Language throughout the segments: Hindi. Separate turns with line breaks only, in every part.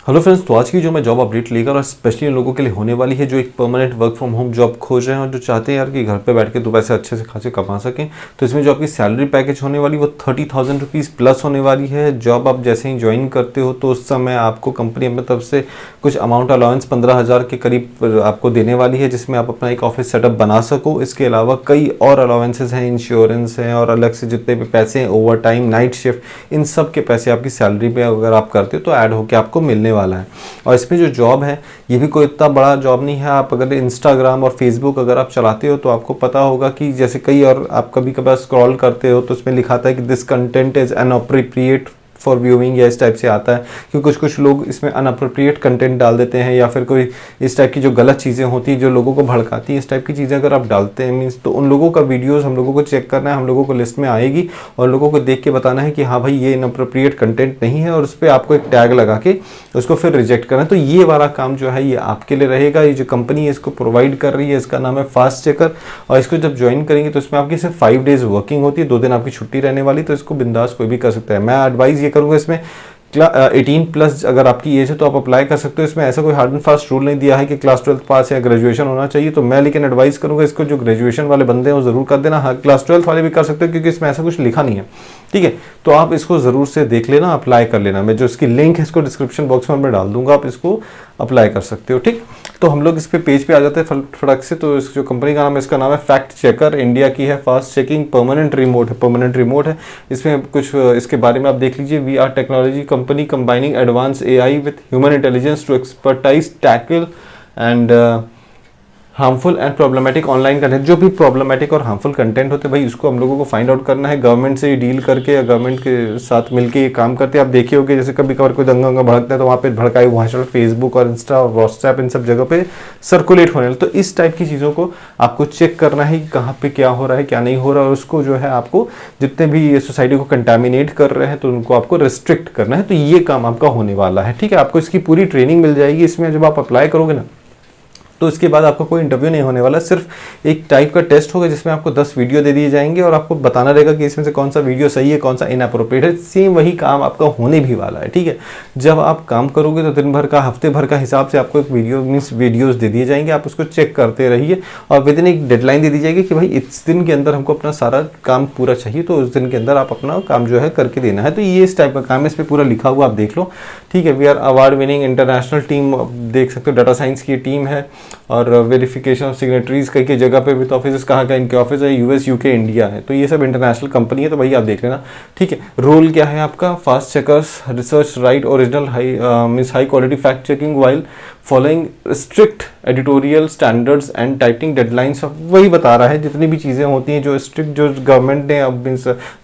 हेलो फ्रेंड्स, तो आज की जो मैं जॉब अपडेट लेकर और स्पेशली उन लोगों के लिए होने वाली है जो एक permanent work from home job खोज रहे हैं और जो चाहते हैं यार कि घर पे बैठ के 2 पैसे अच्छे से खासे कमा सकें। तो इसमें जो आपकी सैलरी पैकेज होने वाली वो 30,000 रुपीज़ प्लस होने वाली है। जॉब आप जैसे ही ज्वाइन करते हो तो उस समय आपको कंपनी अपनी तरफ से कुछ अमाउंट अलाउंस 15,000 के करीब आपको देने वाली है, जिसमें आप अपना एक ऑफिस सेटअप बना सको। इसके अलावा कई और अलाउंसेस हैं, इंश्योरेंस हैं और अलग से जितने भी पैसे हैं, ओवर टाइम, नाइट शिफ्ट, इन सब के पैसे आपकी सैलरी पे अगर आप करते हो तो ऐड होकर आपको मिलने वाला है। और इसमें जो जॉब है ये भी कोई इतना बड़ा जॉब नहीं है। आप अगर इंस्टाग्राम और फेसबुक अगर आप चलाते हो तो आपको पता होगा कि जैसे कई और आप कभी कभार स्क्रॉल करते हो तो उसमें लिखा था कि this content is inappropriate for viewing या इस टाइप से आता है, क्योंकि कुछ लोग इसमें अनअप्रोप्रिएट कंटेंट डाल देते हैं या फिर कोई इस टाइप की जो गलत चीज़ें होती हैं जो लोगों को भड़काती हैं, इस टाइप की चीज़ें अगर आप डालते हैं मीन्स तो उन लोगों का वीडियोस हम लोगों को चेक करना है, हम लोगों को लिस्ट में आएगी और लोगों को देख के बताना है कि हाँ भाई ये इनअप्रोप्रिएट कंटेंट नहीं है और उस पर आपको एक टैग लगा के उसको फिर रिजेक्ट करना है। तो ये वाला काम जो है ये आपके लिए रहेगा। ये जो कंपनी है इसको प्रोवाइड कर रही है, इसका नाम है फास्ट चेकर और इसको जब ज्वाइन करेंगे तो इसमें आपकी सिर्फ 5 डेज वर्किंग होती है, 2 दिन आपकी छुट्टी रहने वाली, तो इसको बिंदास कोई भी कर सकता है। मैं एडवाइस ये करूँगा इसमें 18 प्लस अगर आपकी एज है तो आप अप्लाई कर सकते हो। इसमें ऐसा कोई हार्ड एंड फास्ट रूल नहीं दिया है कि क्लास 12 पास या ग्रेजुएशन होना चाहिए, तो मैं लेकिन एडवाइस करूंगा इसको जो ग्रेजुएशन वाले बंदे हैं वो जरूर कर देना। हाँ, क्लास 12 वाले भी कर सकते हो क्योंकि इसमें ऐसा कुछ लिखा नहीं है, ठीक है। तो आप इसको जरूर से देख लेना, अप्लाई कर लेना। मैं जो इसकी लिंक है इसको डिस्क्रिप्शन बॉक्स में मैं डाल दूंगा, आप इसको अप्लाई कर सकते हो, ठीक। तो हम लोग इस पे पेज पे आ जाते हैं फटक से। तो इस जो कंपनी का नाम है इसका नाम है फैक्ट चेकर, इंडिया की है, फास्ट चेकिंग, परमानेंट रिमोट है। इसमें कुछ इसके बारे में आप देख लीजिए। We are technology company combining advance AI with human intelligence to expertise tackle and harmful and problematic online content. जो भी प्रॉब्लमेटिक और हार्मफुल कंटेंट होते हैं भाई उसको हम लोगों को फाइंड आउट करना है। गवर्नमेंट से डील करके या गवर्नमेंट के साथ मिलके ये काम करते हैं। आप देखिए होगे जैसे कभी कभार कोई दंगा भड़कता है तो वहाँ पे भड़काई भाषण फेसबुक और इंस्टा और व्हाट्सएप इन सब जगह पे सर्कुलेट होने लगे। तो इस टाइप की चीज़ों को आपको चेक करना है कि कहाँ पे क्या हो रहा है क्या नहीं हो रहा है, और उसको जो है आपको जितने भी सोसाइटी को कंटामिनेट कर रहे हैं तो उनको आपको रिस्ट्रिक्ट करना है। तो ये काम आपका होने वाला है, ठीक है। आपको इसकी पूरी ट्रेनिंग मिल जाएगी। इसमें जब आप अप्लाई करोगे ना तो इसके बाद आपका कोई इंटरव्यू नहीं होने वाला, सिर्फ एक टाइप का टेस्ट होगा जिसमें आपको 10 वीडियो दे दिए जाएंगे और आपको बताना रहेगा कि इसमें से कौन सा वीडियो सही है कौन सा इनअप्रोप्रिएट है। सेम वही काम आपका होने भी वाला है, ठीक है। जब आप काम करोगे तो दिन भर का हफ्ते भर का हिसाब से आपको एक वीडियोज दे दिए जाएंगे, आप उसको चेक करते रहिए और विद इन एक डेडलाइन दे दी जाएगी कि भाई इस दिन के अंदर हमको अपना सारा काम पूरा चाहिए, तो उस दिन के अंदर आप अपना काम जो है करके देना है। तो ये इस टाइप का काम है, इस पर पूरा लिखा हुआ आप देख लो, ठीक है। We are award winning international team, देख सकते हो डाटा साइंस की टीम है और वेरिफिकेशन ऑफ सिग्नेटरीज कई जगह पे विद ऑफिस कहाँ का इनके ऑफिस है, US UK इंडिया है। तो ये सब इंटरनेशनल कंपनी है, तो भाई आप देख लेना, ठीक है। रोल क्या है आपका, fast checkers research right original high quality fact checking while following strict editorial standards and typing deadlines. वही बता रहा है जितनी भी चीज़ें होती हैं जो स्ट्रिक्ट जो गवर्नमेंट ने अब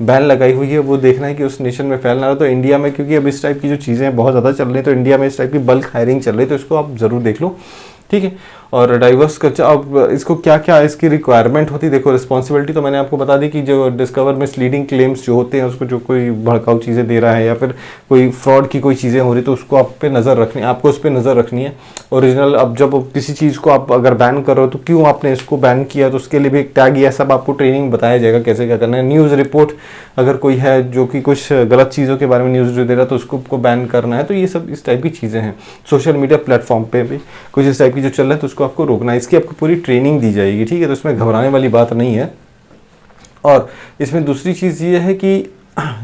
बैन लगाई हुई है वो देखना है कि उस नेशन में फैलना रहा। तो इंडिया में क्योंकि अब इस टाइप की जो चीज़ें बहुत ज़्यादा चल रही हैं तो इंडिया में इस टाइप की बल्क हायरिंग चल रही है, तो इसको आप ज़रूर देख लो, ठीक है। और डाइवर्स कल्चर, अब इसको क्या क्या इसकी रिक्वायरमेंट होती है, देखो रिस्पॉन्सिबिलिटी तो मैंने आपको बता दी कि जो डिस्कवर मिसलीडिंग क्लेम्स जो होते हैं उसको जो कोई भड़काऊ चीज़ें दे रहा है या फिर कोई फ्रॉड की कोई चीज़ें हो रही तो उसको आप पे नज़र रखनी है, आपको उस पर नज़र रखनी है। ओरिजिनल, अब जब किसी चीज़ को आप अगर बैन करो तो क्यों आपने इसको बैन किया, तो उसके लिए भी एक टैग या सब आपको ट्रेनिंग बताया जाएगा कैसे क्या करना है। न्यूज़ रिपोर्ट अगर कोई है जो कि कुछ गलत चीज़ों के बारे में न्यूज़ दे रहा है तो उसको बैन करना है। तो ये सब इस टाइप की चीज़ें हैं। सोशल मीडिया प्लेटफॉर्म पे भी कुछ इस टाइप की जो चल रहा है तो उसको आपको रोकना है, इसकी आपको पूरी ट्रेनिंग दी जाएगी, ठीक है। तो इसमें घबराने वाली बात नहीं है। और इसमें दूसरी चीज़ ये है कि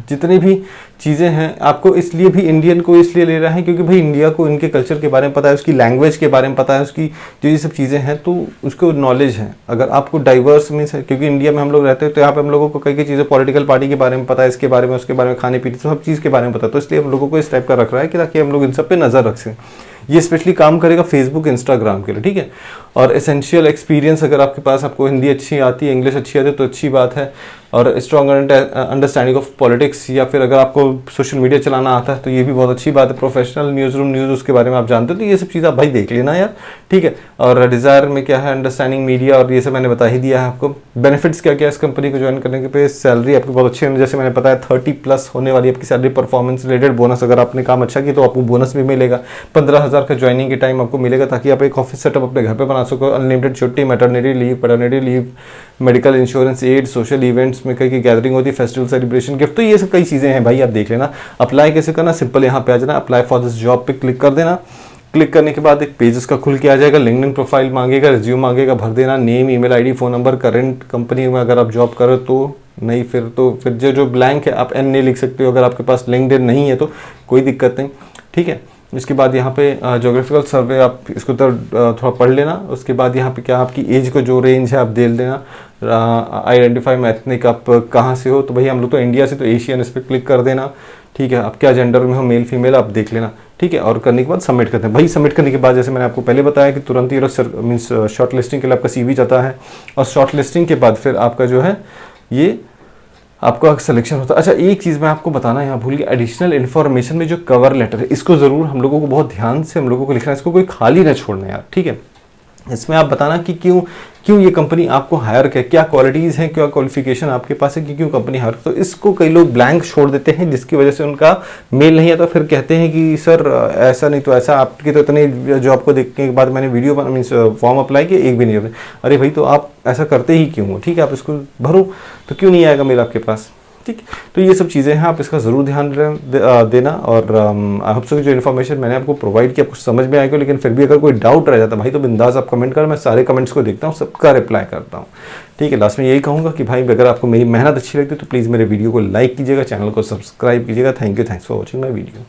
जितनी भी चीज़ें हैं आपको इसलिए भी इंडियन को इसलिए ले रहे हैं क्योंकि भाई इंडिया को इनके कल्चर के बारे में पता है, उसकी लैंग्वेज के बारे में पता है, उसकी जो ये सब चीज़ें हैं तो उसको नॉलेज है। अगर आपको डाइवर्स मीन्स है, क्योंकि इंडिया में हम लोग रहते हैं तो यहाँ पे हम लोगों को कई चीज़ें पॉलिटिकल पार्टी के बारे में पता है, इसके बारे में उसके बारे में खाने पीने सब चीज़ के बारे में पता है, तो इसलिए हम लोगों को इस टाइप का रख रहा है कि ताकि हम लोग इन सब पे नज़र रख सकें। ये स्पेशली काम करेगा फेसबुक इंस्टाग्राम के लिए, ठीक है। और एसेंशियल एक्सपीरियंस अगर आपके पास, आपको हिंदी अच्छी आती है, इंग्लिश अच्छी आती है तो अच्छी बात है। और स्ट्रॉन्ग अंडरस्टैंडिंग ऑफ पॉलिटिक्स, या फिर अगर आपको सोशल मीडिया चलाना आता है तो ये भी बहुत अच्छी बात है। प्रोफेशनल न्यूज़ रूम न्यूज़ उसके बारे में आप जानते हो, तो ये सब चीज़ आप भाई देख लेना यार, ठीक है। और डिज़ायर में क्या है, अंडरस्टैंडिंग मीडिया, और ये सब मैंने बता ही दिया है आपको। बेनिफिट्स क्या क्या इस कंपनी को ज्वाइन करने के पे, सैलरी आपकी बहुत अच्छी है, जैसे मैंने बताया 30+ होने वाली आपकी सैलरी। परफॉर्मेंस रिलेटेड बोनस, अगर आपने काम अच्छा किया तो आपको बोनस भी मिलेगा। 15,000 का ज्वाइनिंग के टाइम आपको मिलेगा ताकि आप एक ऑफिस सेटअप अपने घर पे बना 500 को अनलिमिटेड छुट्टी, maternity leave, paternity leave, medical insurance, एड, सोशल इवेंट्स में कहीं की गैदरिंग होती है, फेस्टिवल सेलिब्रेशन, गिफ्ट, तो ये सब कई चीज़ें हैं भाई, आप देख लेना। अप्लाई कैसे करना, सिंपल यहाँ पे आ जाना, अप्लाई फॉर दिस जॉब पे क्लिक कर देना। क्लिक करने के बाद एक पेज उसका खुल के आ जाएगा, लिंक्डइन प्रोफाइल मांगेगा, रिज्यूम मांगेगा, भर देना, name, email ID, phone number, current company में अगर आप जॉब करो तो नहीं, फिर जो ब्लैंक है आप एन नहीं लिख सकते हो, अगर आपके पास लिंक्डइन नहीं है तो कोई दिक्कत नहीं, ठीक है। इसके बाद यहाँ पे जोग्राफिकल सर्वे आप इसको तो थोड़ा पढ़ लेना। उसके बाद यहाँ पे क्या आपकी एज को जो रेंज है आप दे देना। आइडेंटिफाई में एथनिक, आप कहाँ से हो, तो भाई हम लोग तो इंडिया से, तो एशियन, इस पर क्लिक कर देना, ठीक है। आप क्या जेंडर में हो, मेल फीमेल, आप देख लेना, ठीक है। और करने के बाद सबमिट करते हैं भाई। सबमिट करने के बाद जैसे मैंने आपको पहले बताया कि तुरंत ही मीन्स शॉर्ट लिस्टिंग के लिए आपका CV जाता है, और शॉर्ट लिस्टिंग के बाद फिर आपका जो है ये आपका सिलेक्शन होता है। अच्छा, एक चीज़ मैं आपको बताना यहाँ भूल गया, एडिशनल इन्फॉर्मेशन में जो कवर लेटर है, इसको ज़रूर हम लोगों को बहुत ध्यान से हम लोगों को लिखना है, इसको कोई खाली ना छोड़ना यार, ठीक है। इसमें आप बताना कि क्यों ये कंपनी आपको हायर करे, क्या क्वालिटीज़ हैं, क्या क्वालिफिकेशन आपके पास है कि क्यों कंपनी हायर। तो इसको कई लोग ब्लैंक छोड़ देते हैं, जिसकी वजह से उनका मेल नहीं आता, फिर कहते हैं कि सर ऐसा नहीं तो ऐसा, आपके तो इतने जॉब को देखने के बाद मैंने वीडियो मीन्स फॉर्म अप्लाई किया, एक भी नहीं होते। अरे भाई, तो आप ऐसा करते ही क्यों हो, ठीक है। आप इसको भरो तो क्यों नहीं आएगा मेल आपके पास, ठीक। तो ये सब चीज़ें हैं, आप इसका ज़रूर ध्यान देना। और आई होप सो जो इन्फॉर्मेशन मैंने आपको प्रोवाइड किया आपको समझ में आएगा, लेकिन फिर भी अगर कोई डाउट रह जाता भाई तो बिंदास आप कमेंट कर, मैं सारे कमेंट्स को देखता हूँ, सबका रिप्लाई करता हूँ, ठीक है। लास्ट में यही कहूँगा कि भाई अगर आपको मेरी मेहनत अच्छी लगती है तो प्लीज़ मेरे वीडियो को लाइक कीजिएगा, चैनल को सब्सक्राइब कीजिएगा। Thanks for watching my video.